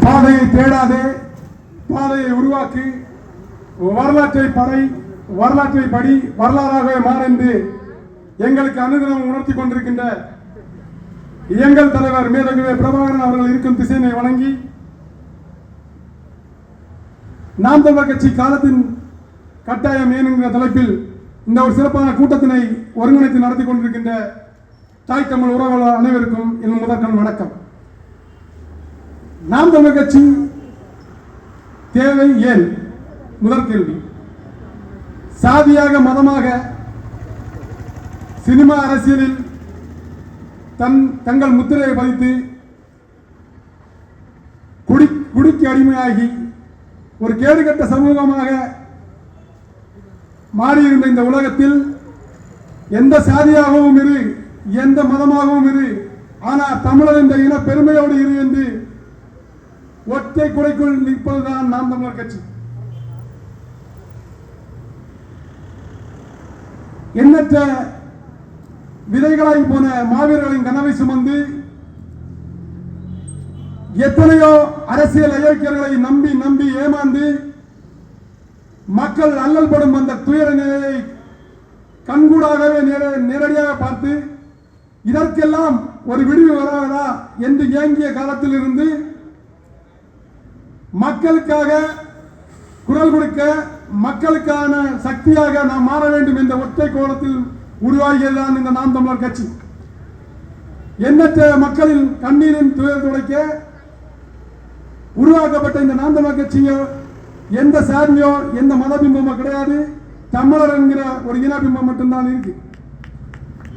பாதையை தேடாதே, பாதையை உருவாக்கி, வரலாற்றை படி, வரலாறாகவே மாறு என்று எங்களுக்கு அனுதினம் உணர்த்தி கொண்டிருக்கின்ற எங்கள் தலைவர் மேதகுவே பிரபாகரன் அவர்கள் இருக்கும் திசையினை வணங்கி, நாம் தமிழர் கட்சி காலத்தின் கட்டாயம் என்கிற தலைப்பில் இந்த ஒரு சிறப்பான கூட்டத்தினை ஒருங்கிணைத்து நடத்தி கொண்டிருக்கின்ற தாய் தமிழ் உறவுகள் அனைவருக்கும் என் முதற்கண் வணக்கம். நாம் தமிழர் கட்சி தேவை ஏன்? முதல் கேள்வி. சாதியாக, மதமாக, சினிமா அரசியலில் தங்கள் முத்திரையை பதித்து குடிக்கு அடிமையாகி ஒரு கேடுகட்ட சமூகமாக மாறியிருந்த இந்த உலகத்தில் எந்த சாதியாகவும் இரு, எந்த மதமாகவும் இரு, ஆனால் தமிழர் என்ற இன பெருமையோடு இரு என்று ஒற்றை குறைக்குள் நிற்பதுதான் நாம் தமிழர் கட்சி. எண்ணற்ற விதைகளாய் போன மாவீரர்களின் கனவை சுமந்து எத்தனையோ அரசியல் அயோக்கியர்களை நம்பி நம்பி ஏமாந்து மக்கள் அல்லல் படும் அந்த துயர நிலையை கண்கூடாகவே நேரடியாக பார்த்து இதற்கெல்லாம் ஒரு விடிவு வராதா என்று ஏங்கிய காலத்தில் இருந்து மக்களுக்காக குரல் கொடுக்க, மக்களுக்கான சக்தியாக நாம் மாற வேண்டும் என்ற ஒற்றை கோலத்தில் உருவாகியதுதான் இந்த நாம் தமிழர் கட்சி. எண்ணற்ற மக்களின் கண்ணீரின் துயர் துடைக்க உருவாக்கப்பட்ட இந்த நாம் தமிழர் கட்சியோ எந்த சாதியோ எந்த மத பிம்பமோ கிடையாது. தமிழர் என்கிற ஒரு இன பிம்பம் மட்டும்தான் இருக்கு.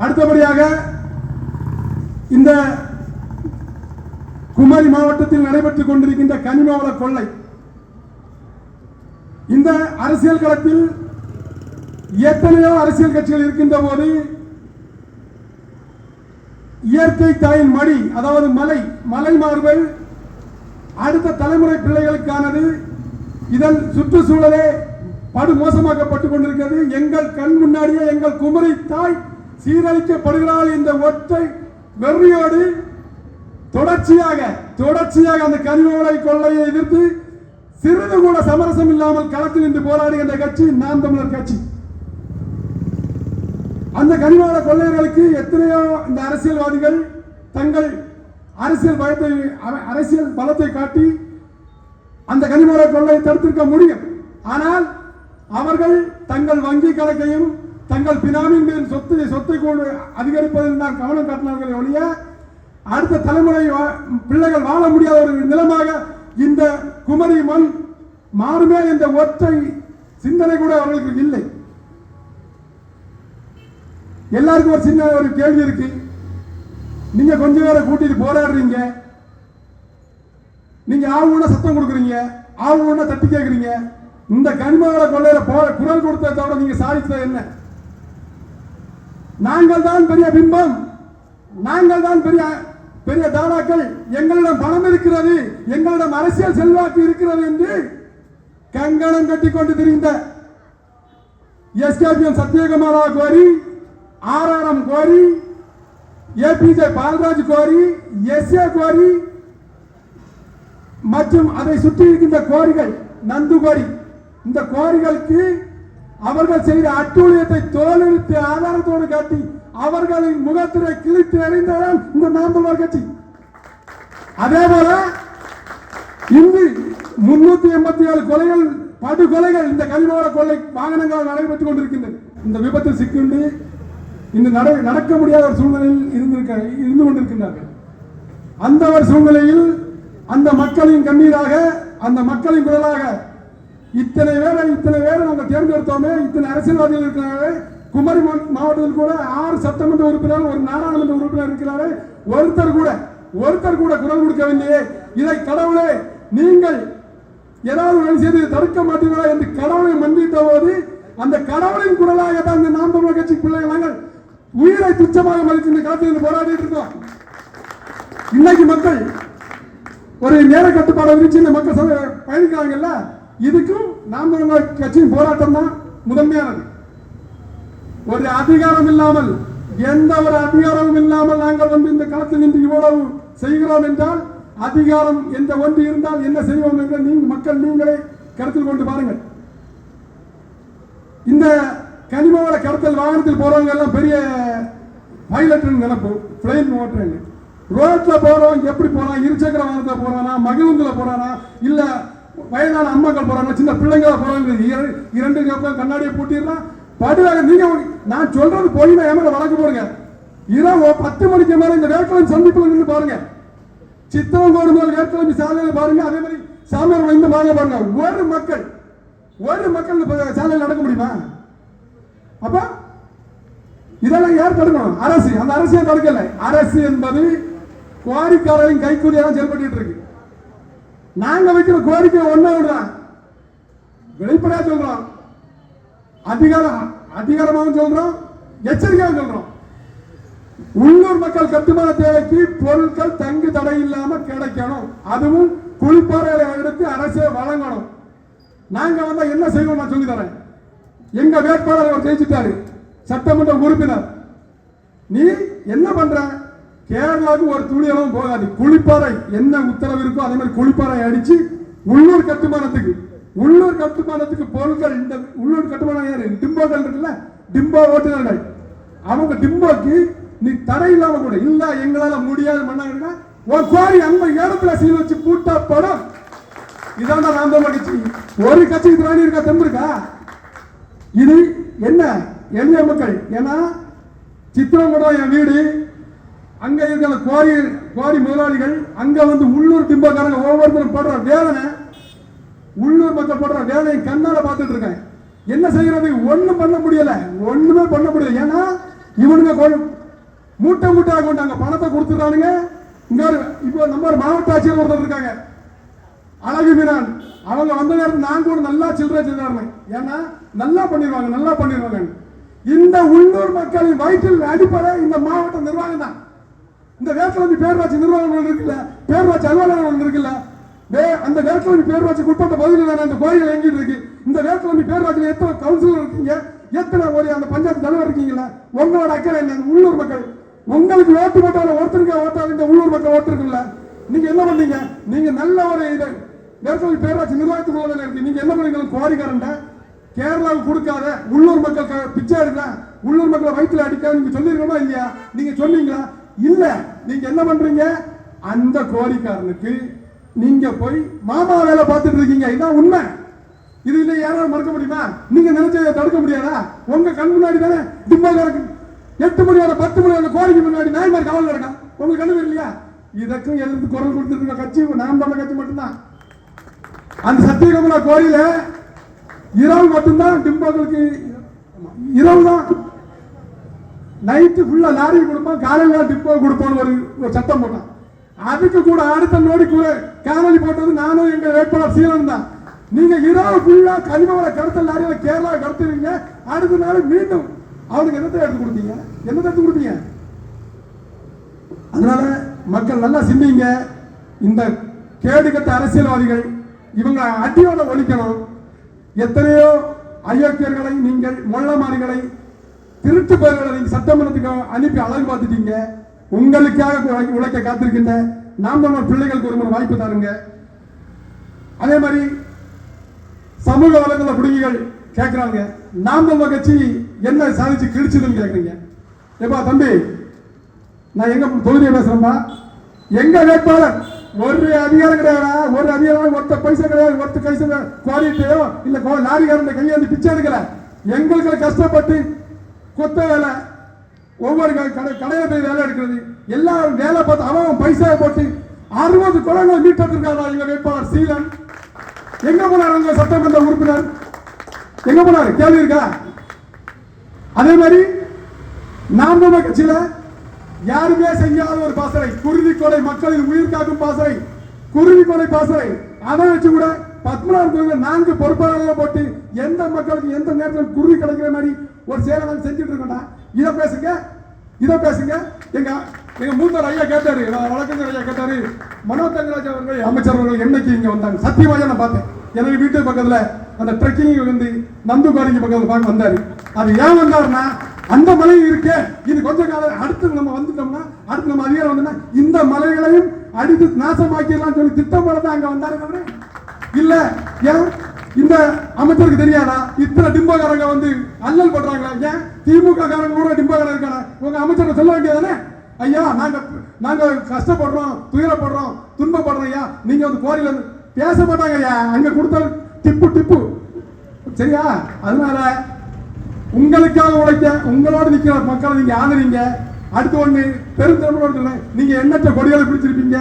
அடுத்தபடியாக இந்த குமரி மாவட்டத்தில் நடைபெற்றுக் கொண்டிருக்கின்ற கனிம வள கொள்ளை, இந்த அரசியல் களத்தில் எத்தனையோ அரசியல் கட்சிகள் இருக்கின்ற போது இயற்கை தாயின் மடி, அதாவது மலை மார்பை அடுத்த தலைமுறை பிள்ளைகளுக்கானது. இதன் சுற்றுச்சூழலே படுமோசமாக்கப்பட்டுக் கொண்டிருக்கிறது. எங்கள் கண் முன்னாடியே எங்கள் குமரி தாய் சீரழிக்கப்படுகிறாள் என்ற ஒற்றை வெறியோடு தொடர்ச்சியாக அந்த கனிமவள கொள்ளையை எதிர்த்து சிறிது கூட சமரசம் இல்லாமல் களத்தில் நின்று போராடுகின்ற கட்சி நாம் தமிழர் கட்சி. அந்த கனிமவள கொள்ளையர்களுக்கு எத்தனையோ இந்த அரசியல்வாதிகள் தங்கள் அரசியல் பலத்தை காட்டி அந்த கனிமவள கொள்ளையை தடுத்திருக்க முடியும். ஆனால் அவர்கள் தங்கள் வங்கி கணக்கையும் தங்கள் பினாமின் மேல் சொத்தை அதிகரிப்பதில் தான் கவனம் காட்டினார்கள் ஒழிய அடுத்த தலைமுறை பிள்ளைகள் வாழ முடியாத ஒரு நிலமாக இந்த குமரி மண் மாறுமே என்ற ஒற்றை சிந்தனை கூட அவர்களுக்கு இல்லை. எல்லாருக்கும் ஒரு சின்ன ஒரு கேள்வி இருக்கு. நீங்க கொஞ்சம் பேரை கூட்டிட்டு போராடுறீங்க, நீங்க ஆவுன்னா சத்தம் கொடுக்குறீங்க, ஆவுன்னா தட்டி கேட்குறீங்க. இந்த கனிமவள கொள்ளையில குரல் கொடுத்ததை தவிர நீங்க சாதித்தது என்ன? நாங்கள் தான் பெரிய பிம்பம், நாங்கள் தான் பெரிய தாராக்கள், எங்களிடம் பணம் இருக்கிறது, எங்களிடம் அரசியல் செல்வாக்கு இருக்கிறது என்று கங்கணம் கட்டிக் கொண்டு திரிந்த எஸ்கேபிஎம் சத்யகுமாரா கோரி, ஆர்ஆர்எம் கோரி, ஏபிஜே பால்ராஜ் கோரி, எஸ்ஏ கோரி மற்றும் அதை சுற்றி இருக்கின்ற கோரிகள், நந்து கோரி, இந்த கோரிகளுக்கு அவர்கள் செய்த அட்டூழியத்தை தோலெடுத்து ஆதாரத்தோடு காட்டி அவர்களின் முகத்திரை கிழித்து எறிந்ததான் இந்த நாம் தமிழர் கட்சி. அதே போல இன்று 387 கொலைகள், படுகொலைகள் இந்த கனிமவள கொள்ளை வாகனங்கள் நடைபெற்றுக் கொண்டிருக்கின்றன. இந்த விபத்தில் சிக்கொண்டு இந்த நடக்க முடியாத ஒரு சூழ்நிலையில் இருந்து கொண்டிருக்கின்றார்கள். அந்த ஒரு சூழ்நிலையில் அந்த மக்களின் கண்ணீராக, அந்த மக்களின் குரலாக இத்தனை பேரை நாங்கள் தேர்ந்தெடுத்தோமே, இத்தனை அரசியல்வாதிகள் இருக்கிறார்கள். குமரி மாவட்டத்தில் கூட 6 சட்டமன்ற உறுப்பினர், ஒரு நாடாளுமன்ற உறுப்பினர் இருக்கிறாரு. ஒருத்தர் கூட குரல் கொடுக்கவில்லையே. இதை கடவுளே நீங்கள் ஏதாவது வேலை செய்து தடுக்க மாட்டீங்களா என்று கடவுளை மன்னித்த போது அந்த கடவுளின் குரலாக தான் இந்த நாம் தமிழர் கட்சி பிள்ளைகள் நாங்கள் உயிரை துச்சமாக மதித்து இந்த காலத்தில் போராடிட்டு இருக்கோம். இன்னைக்கு மக்கள் ஒரு நேர கட்டுப்பாடு விதிச்சு இந்த மக்கள் பயணிக்கிறாங்கல்ல, இதுக்கும் நாம் தமிழர் கட்சியின் போராட்டம் தான் முதன்மையானது. ஒரு அதிகாரம் இல்லாமல், எந்த ஒரு அதிகாரமும் இல்லாமல் நாங்கள் இந்த களத்தில் நின்று இவ்வளவு செய்கிறோம் என்றால் அதிகாரம் எந்த ஒன்று இருந்தால் என்ன செய்வோம் என்ற மக்கள் நீங்களே கருத்தில் கொண்டு பாருங்கள். இந்த கனிமவள கடத்தல் வாகனத்தில் போறவங்க எல்லாம் பெரிய பைலட் நினைப்பு, பிளைன் ஓட்டுறேன். ரோட்ல போறோம் எப்படி போறான், இருசக்கர வாகனத்துல போறானா, மகிழுந்துல போறானா, இல்ல வயதான அம்மாக்கள் போறாங்க, சின்ன பிள்ளைங்கள போறாங்க, இரண்டு கண்ணாடியை பூட்டிடுறான் படுவாங்க. நீங்க நான் சொல்றது போய் நான் ஏமாட வழக்கு போடுங்க. இரவு 10 மணிக்கு மேல இந்த வேட்கிழமை சந்திப்புல நின்று பாருங்க. சித்திரங்கோடு முதல் வேட்கிழமை சாலையில பாருங்க. அதே மாதிரி சாமியார் இந்த மாதிரி பாருங்க. ஒரு மக்கள் சாலையில் நடக்க முடியுமா? அப்ப இதெல்லாம் யார் தடுக்கணும்? அரசு. அந்த அரசியல் தடுக்கல. அரசு என்பது கோரிக்கையாளரின் கைக்கூலியாக செயல்பட்டு இருக்கு. நாங்க வைக்கிற கோரிக்கை ஒண்ணு வெளிப்படையா சொல்றோம், அதிகாரமாகவும் சொல்றோம், எச்சரிக்கையாக சொல்றோம். உள்ளூர் மக்கள் கட்டுமான தேவைக்கு பொருட்கள் தங்கு தடை இல்லாம கிடைக்கணும். அதுவும் குளிப்பாறைகளை எடுத்து அரசே வழங்கணும். நாங்க வந்தா என்ன செய்வோம் நான் சொல்லி தரேன். எங்க வேட்பாளர் அவர் ஜெயிச்சுட்டாரு, சட்டமன்ற உறுப்பினர். நீ என்ன பண்ற? கேரளாவுக்கு ஒரு துளியளவும் போகாது. குளிப்பாறை என்ன உத்தரவு இருக்கோ அதே மாதிரி குளிப்பாறை அடிச்சு உள்ளூர் கட்டுமானத்துக்கு பொருட்கள். இந்த உள்ளூர் கட்டுமானம் யாரு? டிம்போக்கள் இருக்குல்ல, டிம்போ ஓட்டுநர்கள். அவங்க டிம்போக்கு நீ தடை இல்லாம கூட இல்ல எங்களால முடியாது பண்ணாங்கன்னா கோரி அந்த இடத்துல சீல் வச்சு பூட்டா படம். இதான் நாம் தமிழர் கட்சி. ஒரு கட்சிக்கு திராணி இருக்கா, தெம்பு இருக்கா? இது என்ன எளிய மக்கள். ஏன்னா சித்திரங்குடம் என் வீடு, அங்க இருக்கிற குவாரி முதலாளிகள், அங்க வந்து உள்ளூர் டிம்போக்காரங்க ஒவ்வொருத்தரும் படுற வேதனை, உள்ளூர் மக்கள் படுற வேதனை கண்ணால பார்த்துட்டு இருக்கேன். என்ன செய்யறது? ஒண்ணும் பண்ண முடியல, ஒண்ணுமே பண்ண முடியல. ஏன்னா இவனுங்க மூட்டை மூட்டையாக கொண்டாங்க பணத்தை கொடுத்துறானுங்க. இங்க இப்போ நம்ம மாவட்ட ஆட்சியர் ஒருத்தர் இருக்காங்க, அழகு மீனான். அவங்க வந்த நேரத்தில் நான் கூட நல்லா சில்லறை செய்தாருங்க. ஏன்னா நல்லா பண்ணிடுவாங்க. இந்த உள்ளூர் மக்களின் வயிற்றில் அடிப்படை இந்த மாவட்ட நிர்வாகம் தான். இந்த வேட்கிழமை பேரூராட்சி நிர்வாகங்கள் இருக்குல்ல, பேரூராட்சி அலுவலகங்கள் இருக்குல்ல, அந்த வேட்கிழமை பேரூராட்சிக்கு உட்பட்ட பகுதியில் அந்த கோயில்கள் எங்கிட்டு இருக்கு. இந்த வேட்கிழமை பேரூராட்சியில் எத்தனை கவுன்சிலர் இருக்கீங்க, எத்தனை ஒரு அந்த பஞ்சாயத்து தலைவர் இருக்கீங்களா? உங்களோட அக்கறை என்ன? உள்ளூர் மக்கள் உங்களுக்கு ஓட்டு போட்டாலும் ஒருத்தருக்கு ஓட்டாலும் இந்த உள்ளூர் மக்கள் ஓட்டு இருக்குல்ல. நீங்க என்ன பண்ணீங்க? நீங்க நல்ல ஒரு வேட்கிழமை பேரூராட்சி நிர்வாகத்துக்கு இருக்கு. நீங்க என்ன பண்ணீங்க? கோரிக்காரண்ட கேரளாவுக்கு கொடுக்காத, உள்ளூர் மக்கள் பிச்சை எடுக்கல, உள்ளூர் மக்களை வயிற்றுல அடிக்க நீங்க சொல்லிருக்கோமா இல்லையா? நீங்க சொன்னீங்களா? இல்ல. நீங்க என்ன பண்றீங்க? அந்த கோரிக்காரனுக்கு நீங்க போய் மாமா வேலை பார்த்துட்டு இருக்கீங்க. இதான் உண்மை. இது இல்ல யாராவது மறக்க முடியுமா? நீங்க நினைச்சதை தடுக்க முடியாதா? உங்க கண் முன்னாடி தானே டிம்போக்காரருக்கு 8 மணி வரை 10 மணி வரை கோரிக்கை முன்னாடி நாய் மாதிரி காவல் நடக்கும். உங்களுக்கு கண்ணு இல்லையா? இதற்கும் எதிர்த்து குரல் கொடுத்துருக்க கட்சி நாம் தமிழர் கட்சி மட்டும்தான். அந்த சத்தியகமலா கோயில இரவு மட்டும்தான் டிம்போக்களுக்கு, இரவு தான். நைட்டு ஃபுல்லா லாரி கொடுப்போம், காலையில டிப்போ கொடுப்போம் ஒரு சட்டம் போட்டான். அதுக்கு கூட அடுத்த நோடி கூட காணொலி போட்டது நானும் எங்க வேட்பாளர் சீலன் தான். நீங்க இரவு ஃபுல்லா கனிமவள கடத்தல் லாரியில கேரளா கடத்துவீங்க, அடுத்த நாள் மீண்டும் அவனுக்கு என்னத்தை எடுத்து கொடுப்பீங்க? அதனால மக்கள் நல்லா சிந்திங்க. இந்த கேடுகட்ட அரசியல்வாதிகள் இவங்க அடியோட ஒழிக்கணும். எத்தனையோ அயோக்கியர்களை நீங்கள் மொள்ளமாரிகளை திருட்டு பேர்களை நீங்க சட்டமன்றத்துக்கு அனுப்பி அழகு பார்த்துட்டீங்க. உங்களுக்காக உழைக்க காத்திருக்கின்ற நாம் நம்ம பிள்ளைகளுக்கு ஒரு வாய்ப்பு தாருங்க. அதே மாதிரி சமூக வலைதள குடுங்கிகள் கேட்கிறாங்க, நாம் தமிழர் கட்சி என்ன சாதிச்சு கிழிச்சதுன்னு கேட்குறீங்க. ஏப்பா தம்பி, நான் எங்க தொகுதியை பேசுறேன்பா. எங்க வேட்பாளர் ஒரு அதிகாரம் கிடையாதா? ஒரு அதிகாரம் ஒருத்த பைசா கிடையாது. ஒருத்த கைசா குவாலிட்டியோ இல்ல லாரிகாரன் கையாந்து பிச்சை எடுக்கல. எங்களுக்கு கஷ்டப்பட்டு கொத்த வேலை, ஒவ்வொரு கடையில போய் வேலை எடுக்கிறது, எல்லாம் வேலை பார்த்து அவன் பைசா போட்டு 60 குளங்களை மீட்டெடுத்திருக்காரா எங்க வேட்பாளர் சீலன். எங்க போனார் உங்க சட்டமன்ற உறுப்பினர்? எங்க போனார்? கேள்வி இருக்கா? அதே மாதிரி நாம் தமிழர் கட்சியில யாருமே செய்யாத ஒரு பாசறை, குருதி கொலை, மக்களின் உயிர் காக்கும் பாசறை, குருதி கொலை பாசறை. அதை வச்சு கூட பத்மநாப கோயில் 4 பொறுப்பாளர்களை போட்டு எந்த மக்களுக்கு எந்த நேரத்தில் குருதி கிடைக்கிற மாதிரி ஒரு சேவை நாங்கள் செஞ்சுட்டு இருக்கோம்டா. இதை பேசுங்க. எங்க மூத்தர் ஐயா கேட்டாரு, வழக்கறிஞர் ஐயா கேட்டாரு, மனோ தங்கராஜ் அவர்கள் அமைச்சர் அவர்கள் என்னைக்கு இங்க வந்தாங்க? சத்தியமாக நான் பார்த்தேன். எனக்கு வீட்டு பக்கத்துல அந்த ட்ரெக்கிங் வந்து நந்துகாரிக்கு பக்கத்துல பார்க்க வந்தாரு. அது ஏன் வந்தாருன்னா, அந்த மலை இருக்கே, இது கொஞ்ச காலம் அடுத்து நம்ம வந்துட்டோம்னா, அடுத்து நம்ம அதிகாரம் வந்தோம்னா இந்த மலைகளையும் அடித்து நாசமாக்கிடலாம் சொல்லி திட்டம் போலதான் அங்க வந்தாரு. இல்ல ஏன் இந்த அமைச்சருக்கு தெரியாதா இத்தனை டிம்பகாரங்க வந்து அல்லல் பண்றாங்களா? ஏன் திமுக காரங்க கூட டிம்பகாரங்க இருக்காங்க, உங்க அமைச்சரை சொல்ல வேண்டியதானே? ஐயா நாங்க கஷ்டப்படுறோம், துயரப்படுறோம், துன்பப்படுறோம் ஐயா, நீங்க வந்து கோரியில பேச மாட்டாங்க ஐயா, அங்க கொடுத்த டிப்பு சரியா? அதனால உங்களுக்காக உழைக்க உங்களோடு நிக்கிற மக்களை நீங்க ஆதரிங்க. அடுத்து ஒண்ணு பெருந்தமிழோடு நீங்க எண்ணற்ற கொடிகளை பிடிச்சிருப்பீங்க,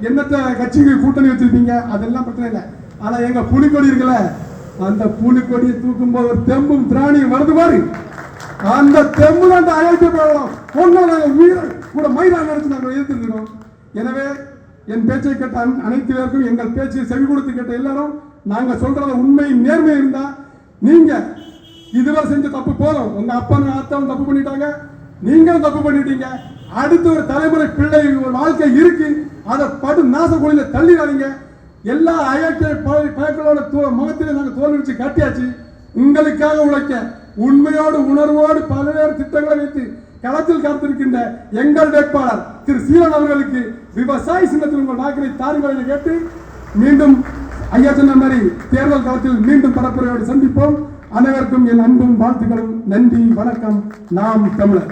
எண்ணற்ற கட்சிகள் கூட்டணி வச்சிருப்பீங்க, அதெல்லாம் பிரச்சனை இல்லை. ஆனா எங்க புலிக்கொடி இருக்குல்ல, அந்த புலிக்கொடியை தூக்கும் போது ஒரு தெம்பும் திராணியும் வருது பாரு, அந்த தெம்பு தான் அழைத்து போகலாம். நாங்கள் உயிரை கூட மயிலாக நடத்தி நாங்கள் எதிர்த்துருக்கிறோம். எனவே என் பேச்சை கேட்ட அனைத்து பேருக்கும், எங்கள் பேச்சை செவி கொடுத்து கேட்ட எல்லாரும், நாங்க சொல்றத உண்மை நேர்மை இருந்தா, நீங்க இதுவரை செஞ்ச தப்பு போதும். உங்க அப்பா அத்தாவும் தப்பு பண்ணிட்டாங்க, நீங்களும் தப்பு பண்ணிட்டீங்க. அடுத்து ஒரு தலைமுறை பிள்ளை வாழ்க்கை இருக்கு, அதை படு நாச குழியில தள்ளிடாதீங்க. எல்லா அயோக்கிய பயக்களோட முகத்திலே நாங்கள் தோல்வி வச்சு காட்டியாச்சு. உங்களுக்காக உழைக்க உண்மையோடு உணர்வோடு பல்வேறு திட்டங்களை வைத்து களத்தில் காத்திருக்கின்ற எங்கள் வேட்பாளர் திரு சீலன் அவர்களுக்கு விவசாய சின்னத்தில் உங்கள் வாக்கினை தாருங்கள் என கேட்டு, மீண்டும் ஐயா சொன்ன மாதிரி தேர்தல் களத்தில் மீண்டும் பரப்புரையோடு சந்திப்போம். அனைவருக்கும் என் அன்பும் வாழ்த்துக்களும். நன்றி, வணக்கம். நாம் தமிழர்.